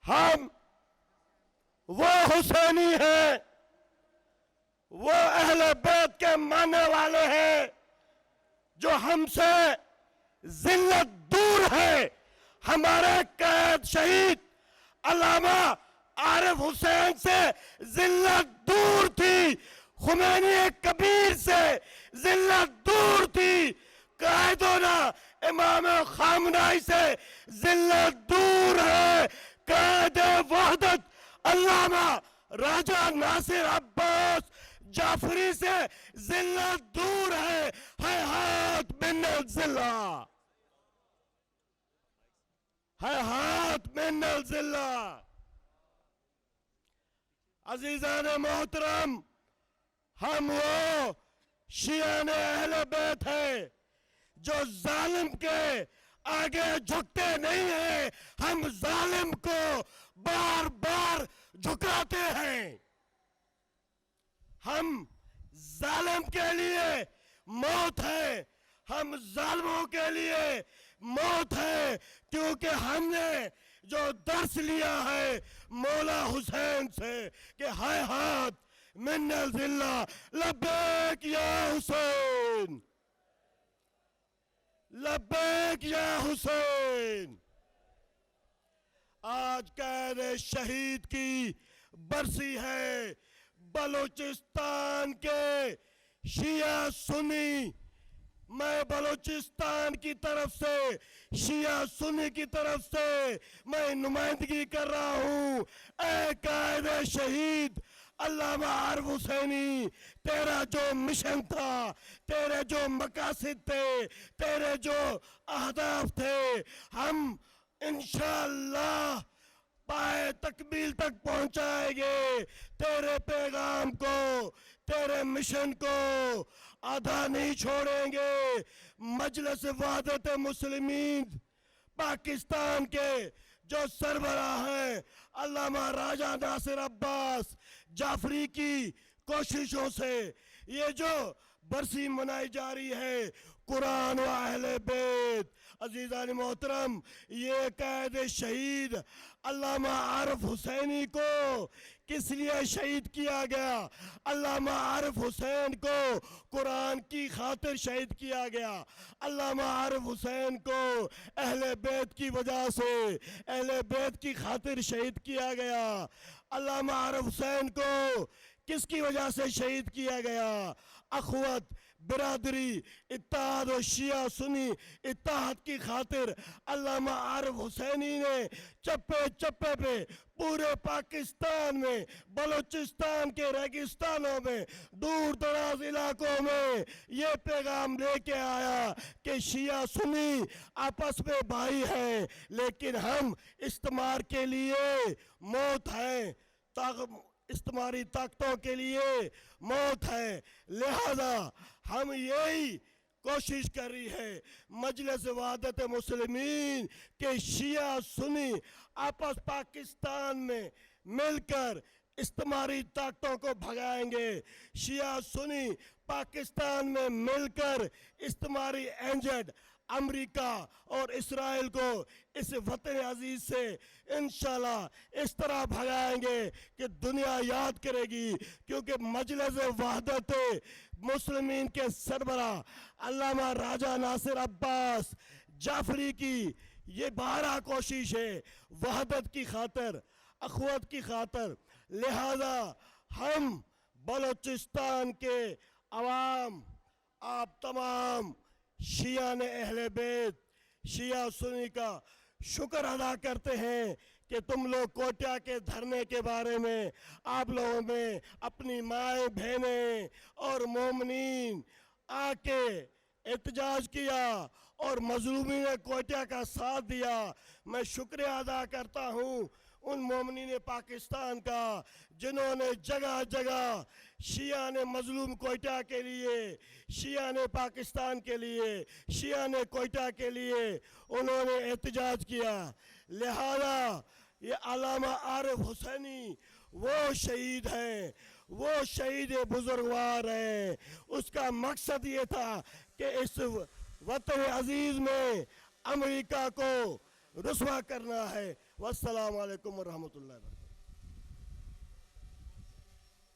हम वो हुसैनी हैं, वो अहले बैत के मानने वाले हैं जो हमसे जिल्लत दूर है। हमारे कैद शहीद अल्लामा आरिफ हुसैन से जिल्लत दूर थी, खुमैनी कबीर से जिल्लत दूर थी, कायदोना इमाम खामनाई से जिल्लत दूर है। कैद वहदत अल्लामा राजा नासिर अब्बास जाफरी से जिल्लत दूर है। हाथ मिन्नत जिल्ला, हाथ मिन्नत जिल्ला। अजीजान मोहतरम, हम वो शियाने अहले बैत है जो जालिम के आगे झुकते नहीं है। हम जालिम को बार बार झुकाते हैं। हम जालिम के लिए मौत है, हम जालिमों के लिए मौत है, क्योंकि हमने जो दर्स लिया है मौला हुसैन से कि हाय हाथ मिन्नल जिल्ला लब्बैक या हुसैन, लब्बैक या हुसैन। आज कैद शहीद की बरसी है। बलूचिस्तान के शिया सुन्नी, मैं बलूचिस्तान की तरफ से, शिया सुन्नी की तरफ से मैं नुमाइंदगी कर रहा हूँ। ऐ कायद शहीद अल्लामा आरिफ हुसैनी, तेरा जो मिशन था, तेरे जो मकासद थे, तेरे जो अहदाफ थे, हम इंशाअल्लाह पाए तकमील तक पहुंचाएंगे। तेरे पैगाम को, तेरे मिशन को आधा नहीं छोड़ेंगे। मजलिस वहदत मुस्लिमीन पाकिस्तान के जो सरबराह हैं अल्लामा राजा नासिर अब्बास जाफरी की कोशिशों से ये जो बरसी मनाई जा रही है कुरान व अहले बैत, अजीज़ान मोहतरम, ये कैद शहीद अल्लामा आरिफ हुसैनी को किस लिए शहीद किया गया? अल्लामा आरिफ हुसैन को कुरान की खातिर शहीद किया गया। अल्लामा आरिफ हुसैन को अहले बैत की वजह से, अहले बैत की खातिर शहीद किया गया। अल्लामा आरिफ हुसैन को किसकी वजह से शहीद किया गया? अखवत, बिरादरी, इत्तेहाद और शिया सुन्नी इत्तेहाद की खातिर अल्लामा आरिफ हुसैनी ने चप्पे चप्पे पे पूरे पाकिस्तान में, बलूचिस्तान के रेगिस्तानों में, दूर दराज इलाकों में ये पैगाम लेके आया कि शिया सुन्नी आपस में भाई हैं, लेकिन हम इस्तेमार के लिए मौत है, इस्तेमारी ताकतों के लिए मौत है। लिहाजा हम यही कोशिश कर रही है मजलिस वहदत मुस्लिमीन के शिया सुन्नी आपस पाकिस्तान में मिलकर इस्तेमारी ताकतों को भगाएंगे। शिया सुन्नी पाकिस्तान में मिलकर इस्तेमारी एजेंट अमेरिका और इसराइल को इस वतन अजीज से इंशाल्लाह इस तरह भगाएंगे कि दुनिया याद करेगी। क्योंकि मजलिस वहदत मुस्लिमीन के सरबराह अल्लामा राजा नासिर अब्बास जाफरी की ये बारह कोशिश है वहदत की खातिर, अखवत की खातिर। लिहाजा हम बलूचिस्तान के अवाम, आप तमाम शिया ने अहले बैत, शिया सुन्नी का शुक्र अदा करते हैं कि तुम लोग कोटा के धरने के बारे में आप लोगों ने अपनी माएँ बहनें और मोमिनीन आके एहतजाज किया और मजलूमी ने कोटा का साथ दिया। मैं शुक्रिया अदा करता हूँ उन मोमिनीन पाकिस्तान का जिन्होंने जगह जगह शिया ने मजलूम कोयटा के लिए, शिया ने पाकिस्तान के लिए, शिया ने कोयटा के लिए उन्होंने एहतजाज किया। लिहाजा ये अल्लामा आरिफ हुसैनी वो शहीद हैं, वो शहीद बुजुर्गवार हैं। उसका मकसद ये था कि इस वतन अजीज में अमेरिका को रुसवा करना है, वस्सलाम वालेकुम व रहमतुल्लाहि व बरकातहू।